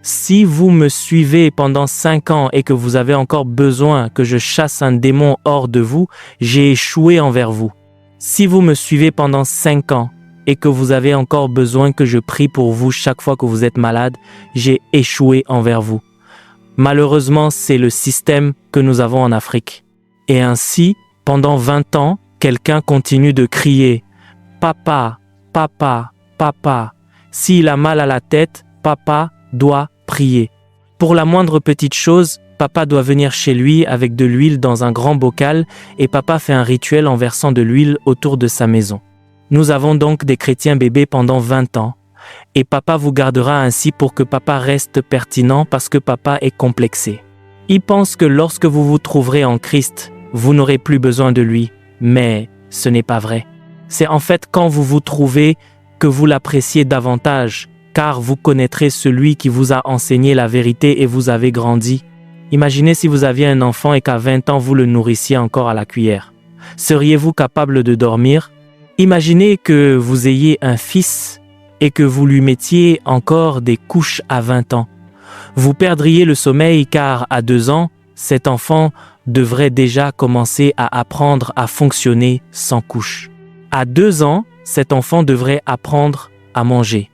Si vous me suivez pendant 5 ans et que vous avez encore besoin que je chasse un démon hors de vous, j'ai échoué envers vous. Si vous me suivez pendant 5 ans et que vous avez encore besoin que je prie pour vous chaque fois que vous êtes malade, j'ai échoué envers vous. Malheureusement, c'est le système que nous avons en Afrique. Et ainsi, pendant 20 ans, quelqu'un continue de crier « Papa, papa, papa ». S'il a mal à la tête, papa doit prier. Pour la moindre petite chose, papa doit venir chez lui avec de l'huile dans un grand bocal et papa fait un rituel en versant de l'huile autour de sa maison. Nous avons donc des chrétiens bébés pendant 20 ans et papa vous gardera ainsi pour que papa reste pertinent parce que papa est complexé. Il pense que lorsque vous vous trouverez en Christ, vous n'aurez plus besoin de lui, mais ce n'est pas vrai. C'est en fait quand vous vous trouvez que vous l'appréciez davantage, car vous connaîtrez celui qui vous a enseigné la vérité et vous avez grandi. Imaginez si vous aviez un enfant et qu'à 20 ans vous le nourrissiez encore à la cuillère. Seriez-vous capable de dormir? Imaginez que vous ayez un fils et que vous lui mettiez encore des couches à 20 ans. Vous perdriez le sommeil car à 2 ans, cet enfant devrait déjà commencer à apprendre à fonctionner sans couche. À 2 ans, cet enfant devrait apprendre à manger.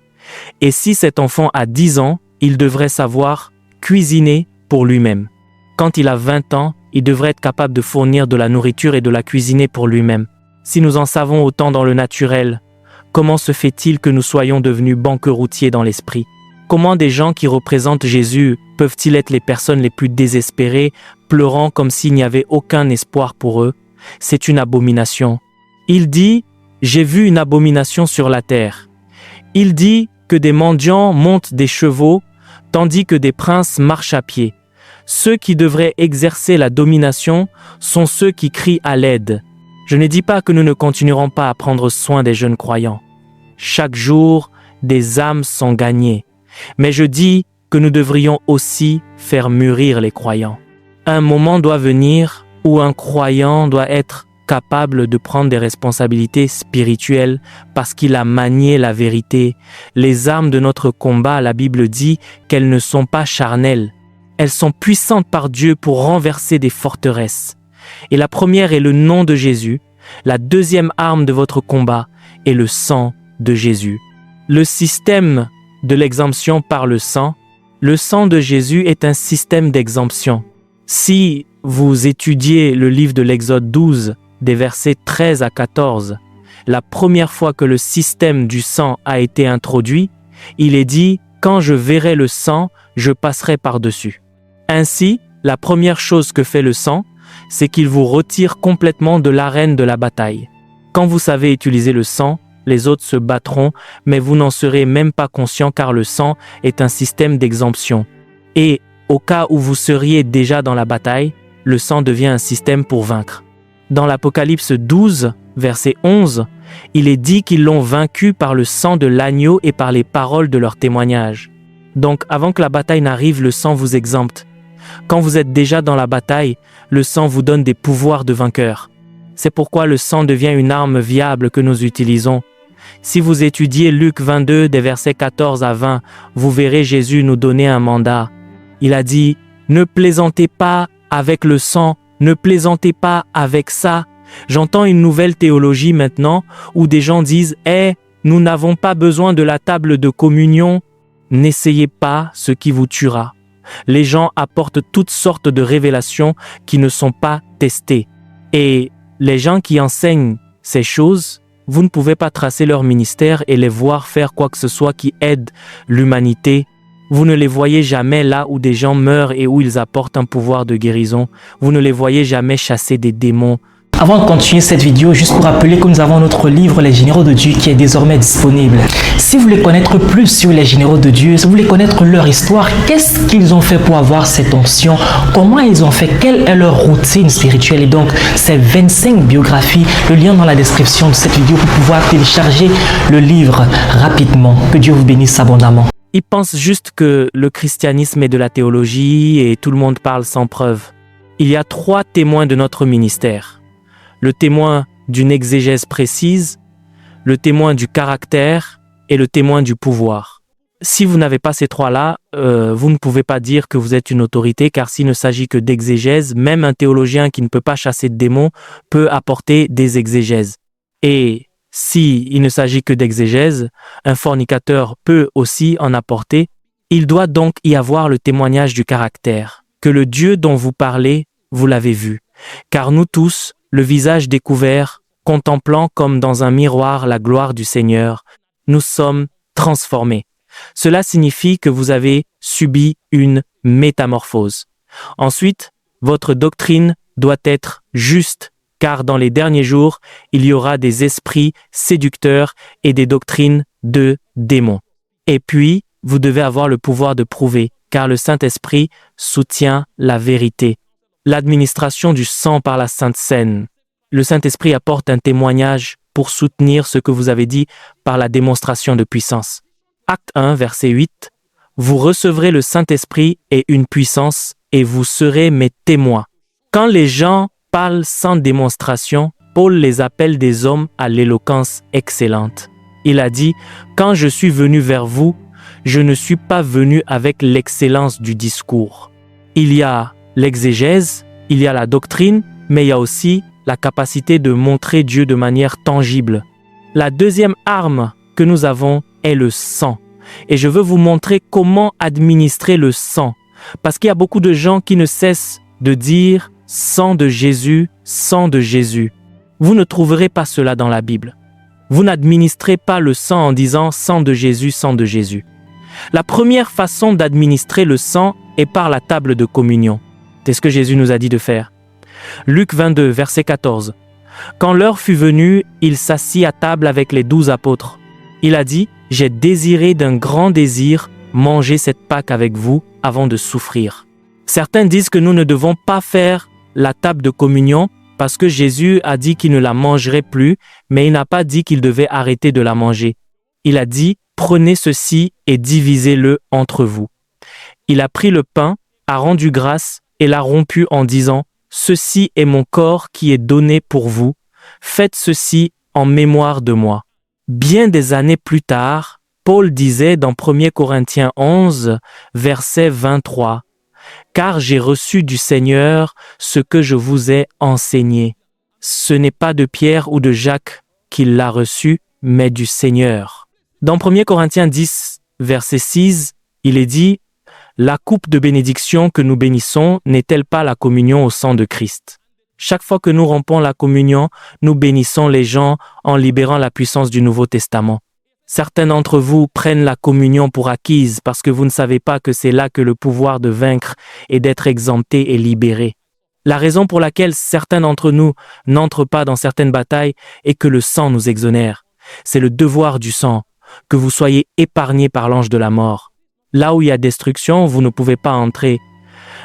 Et si cet enfant a 10 ans, il devrait savoir cuisiner pour lui-même. Quand il a 20 ans, il devrait être capable de fournir de la nourriture et de la cuisiner pour lui-même. Si nous en savons autant dans le naturel, comment se fait-il que nous soyons devenus banqueroutiers dans l'esprit? Comment des gens qui représentent Jésus peuvent-ils être les personnes les plus désespérées, pleurant comme s'il n'y avait aucun espoir pour eux? C'est une abomination. Il dit « J'ai vu une abomination sur la terre ». Il dit que des mendiants montent des chevaux, tandis que des princes marchent à pied. Ceux qui devraient exercer la domination sont ceux qui crient à l'aide. Je ne dis pas que nous ne continuerons pas à prendre soin des jeunes croyants. Chaque jour, des âmes sont gagnées. Mais je dis que nous devrions aussi faire mûrir les croyants. Un moment doit venir où un croyant doit être capable de prendre des responsabilités spirituelles parce qu'il a manié la vérité. Les armes de notre combat, la Bible dit qu'elles ne sont pas charnelles. Elles sont puissantes par Dieu pour renverser des forteresses. Et la première est le nom de Jésus. La deuxième arme de votre combat est le sang de Jésus. Le système de l'exemption par le sang de Jésus est un système d'exemption. Si vous étudiez le livre de l'Exode 12, des versets 13 à 14, la première fois que le système du sang a été introduit, il est dit « Quand je verrai le sang, je passerai par-dessus ». Ainsi, la première chose que fait le sang, c'est qu'il vous retire complètement de l'arène de la bataille. Quand vous savez utiliser le sang, les autres se battront, mais vous n'en serez même pas conscient car le sang est un système d'exemption. Et au cas où vous seriez déjà dans la bataille, le sang devient un système pour vaincre. Dans l'Apocalypse 12, verset 11, il est dit qu'ils l'ont vaincu par le sang de l'agneau et par les paroles de leur témoignage. Donc, avant que la bataille n'arrive, le sang vous exempte. Quand vous êtes déjà dans la bataille, le sang vous donne des pouvoirs de vainqueur. C'est pourquoi le sang devient une arme viable que nous utilisons. Si vous étudiez Luc 22, des versets 14 à 20, vous verrez Jésus nous donner un mandat. Il a dit « Ne plaisantez pas avec le sang, ne plaisantez pas avec ça ». J'entends une nouvelle théologie maintenant où des gens disent « nous n'avons pas besoin de la table de communion ». N'essayez pas ce qui vous tuera. Les gens apportent toutes sortes de révélations qui ne sont pas testées. Et les gens qui enseignent ces choses, vous ne pouvez pas tracer leur ministère et les voir faire quoi que ce soit qui aide l'humanité. Vous ne les voyez jamais là où des gens meurent et où ils apportent un pouvoir de guérison. Vous ne les voyez jamais chasser des démons. Avant de continuer cette vidéo, juste pour rappeler que nous avons notre livre Les Généraux de Dieu qui est désormais disponible. Si vous voulez connaître plus sur les Généraux de Dieu, si vous voulez connaître leur histoire, qu'est-ce qu'ils ont fait pour avoir cette onction, comment ils ont fait, quelle est leur routine spirituelle et donc ces 25 biographies, le lien dans la description de cette vidéo pour pouvoir télécharger le livre rapidement. Que Dieu vous bénisse abondamment. Ils pensent juste que le christianisme est de la théologie et tout le monde parle sans preuve. Il y a 3 témoins de notre ministère. Le témoin d'une exégèse précise, le témoin du caractère et le témoin du pouvoir. Si vous n'avez pas ces trois-là, vous ne pouvez pas dire que vous êtes une autorité, car s'il ne s'agit que d'exégèse, même un théologien qui ne peut pas chasser de démons peut apporter des exégèses. Et s'il ne s'agit que d'exégèse, un fornicateur peut aussi en apporter. Il doit donc y avoir le témoignage du caractère, que le Dieu dont vous parlez, vous l'avez vu. Car nous tous, le visage découvert, contemplant comme dans un miroir la gloire du Seigneur, nous sommes transformés. Cela signifie que vous avez subi une métamorphose. Ensuite, votre doctrine doit être juste, car dans les derniers jours, il y aura des esprits séducteurs et des doctrines de démons. Et puis, vous devez avoir le pouvoir de prouver, car le Saint-Esprit soutient la vérité. L'administration du sang par la Sainte Seine. Le Saint-Esprit apporte un témoignage pour soutenir ce que vous avez dit par la démonstration de puissance. Acte 1, verset 8. Vous recevrez le Saint-Esprit et une puissance, et vous serez mes témoins. Quand les gens parlent sans démonstration, Paul les appelle des hommes à l'éloquence excellente. Il a dit, « Quand je suis venu vers vous, je ne suis pas venu avec l'excellence du discours. » Il y a l'exégèse, il y a la doctrine, mais il y a aussi la capacité de montrer Dieu de manière tangible. La deuxième arme que nous avons est le sang. Et je veux vous montrer comment administrer le sang. Parce qu'il y a beaucoup de gens qui ne cessent de dire « sang de Jésus, sang de Jésus ». Vous ne trouverez pas cela dans la Bible. Vous n'administrez pas le sang en disant « sang de Jésus, sang de Jésus ». La première façon d'administrer le sang est par la table de communion. C'est ce que Jésus nous a dit de faire. Luc 22, verset 14. Quand l'heure fut venue, il s'assit à table avec les 12 apôtres. Il a dit, « J'ai désiré d'un grand désir manger cette Pâque avec vous avant de souffrir. » Certains disent que nous ne devons pas faire la table de communion parce que Jésus a dit qu'il ne la mangerait plus, mais il n'a pas dit qu'il devait arrêter de la manger. Il a dit, « Prenez ceci et divisez-le entre vous. » Il a pris le pain, a rendu grâce et l'a rompu en disant, « Ceci est mon corps qui est donné pour vous. Faites ceci en mémoire de moi. » Bien des années plus tard, Paul disait dans 1 Corinthiens 11, verset 23, « Car j'ai reçu du Seigneur ce que je vous ai enseigné. Ce n'est pas de Pierre ou de Jacques qu'il l'a reçu, mais du Seigneur. » Dans 1 Corinthiens 10, verset 6, il est dit, « La coupe de bénédiction que nous bénissons n'est-elle pas la communion au sang de Christ? » Chaque fois que nous rompons la communion, nous bénissons les gens en libérant la puissance du Nouveau Testament. Certains d'entre vous prennent la communion pour acquise parce que vous ne savez pas que c'est là que le pouvoir de vaincre et d'être exempté est libéré. La raison pour laquelle certains d'entre nous n'entrent pas dans certaines batailles est que le sang nous exonère. C'est le devoir du sang, que vous soyez épargnés par l'ange de la mort. Là où il y a destruction, vous ne pouvez pas entrer.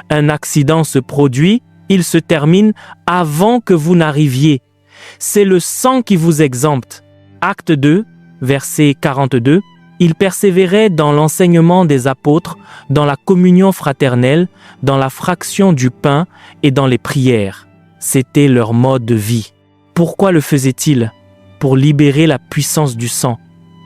Un accident se produit, il se termine avant que vous n'arriviez. C'est le sang qui vous exempte. Acte 2, verset 42. Ils persévéraient dans l'enseignement des apôtres, dans la communion fraternelle, dans la fraction du pain et dans les prières. C'était leur mode de vie. Pourquoi le faisaient-ils? Pour libérer la puissance du sang.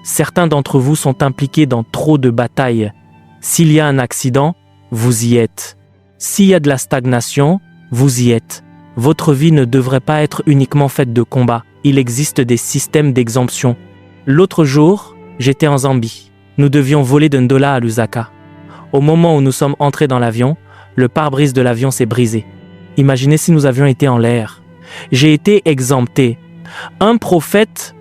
Certains d'entre vous sont impliqués dans trop de batailles. S'il y a un accident, vous y êtes. S'il y a de la stagnation, vous y êtes. Votre vie ne devrait pas être uniquement faite de combats. Il existe des systèmes d'exemption. L'autre jour, j'étais en Zambie. Nous devions voler de Ndola à Lusaka. Au moment où nous sommes entrés dans l'avion, le pare-brise de l'avion s'est brisé. Imaginez si nous avions été en l'air. J'ai été exempté. Un prophète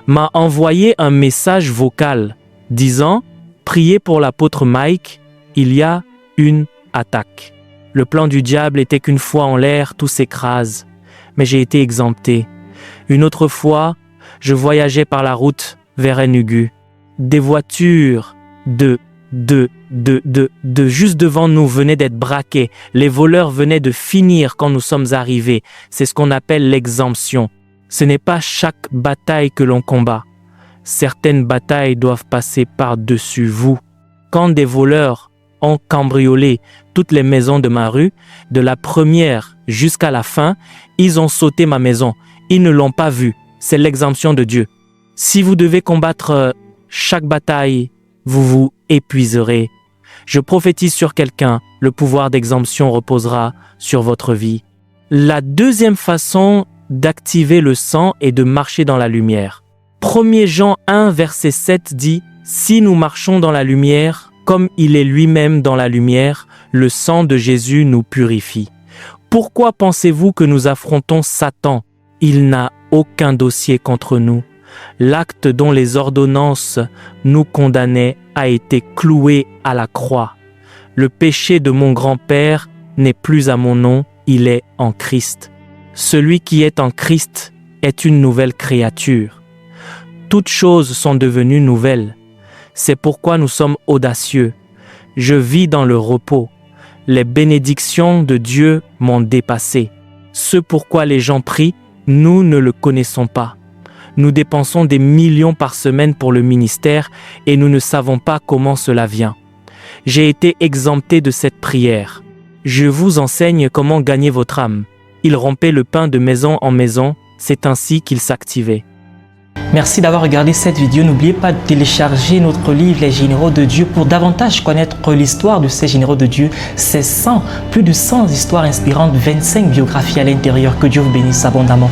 m'a envoyé un message vocal disant « Priez pour l'apôtre Mike, il y a une attaque. » Le plan du diable était qu'une fois en l'air, tout s'écrase. Mais j'ai été exempté. Une autre fois, je voyageais par la route vers Enugu. Des voitures juste devant nous venaient d'être braquées. Les voleurs venaient de finir quand nous sommes arrivés. C'est ce qu'on appelle l'exemption. Ce n'est pas chaque bataille que l'on combat. Certaines batailles doivent passer par-dessus vous. Quand des voleurs ont cambriolé toutes les maisons de ma rue, de la première jusqu'à la fin, ils ont sauté ma maison. Ils ne l'ont pas vue. C'est l'exemption de Dieu. Si vous devez combattre chaque bataille vous vous épuiserez. Je prophétise sur quelqu'un, le pouvoir d'exemption reposera sur votre vie. La deuxième façon d'activer le sang est de marcher dans la lumière. 1 Jean 1, verset 7 dit « Si nous marchons dans la lumière, comme il est lui-même dans la lumière, le sang de Jésus nous purifie. » Pourquoi pensez-vous que nous affrontons Satan? Il n'a aucun dossier contre nous. L'acte dont les ordonnances nous condamnaient a été cloué à la croix. Le péché de mon grand-père n'est plus à mon nom, il est en Christ. Celui qui est en Christ est une nouvelle créature. Toutes choses sont devenues nouvelles. C'est pourquoi nous sommes audacieux. Je vis dans le repos. Les bénédictions de Dieu m'ont dépassé. Ce pourquoi les gens prient, nous ne le connaissons pas. Nous dépensons des millions par semaine pour le ministère et nous ne savons pas comment cela vient. J'ai été exempté de cette prière. Je vous enseigne comment gagner votre âme. Il rompait le pain de maison en maison, c'est ainsi qu'il s'activait. Merci d'avoir regardé cette vidéo. N'oubliez pas de télécharger notre livre Les Généraux de Dieu pour davantage connaître l'histoire de ces généraux de Dieu. C'est plus de 100 histoires inspirantes, 25 biographies à l'intérieur. Que Dieu vous bénisse abondamment.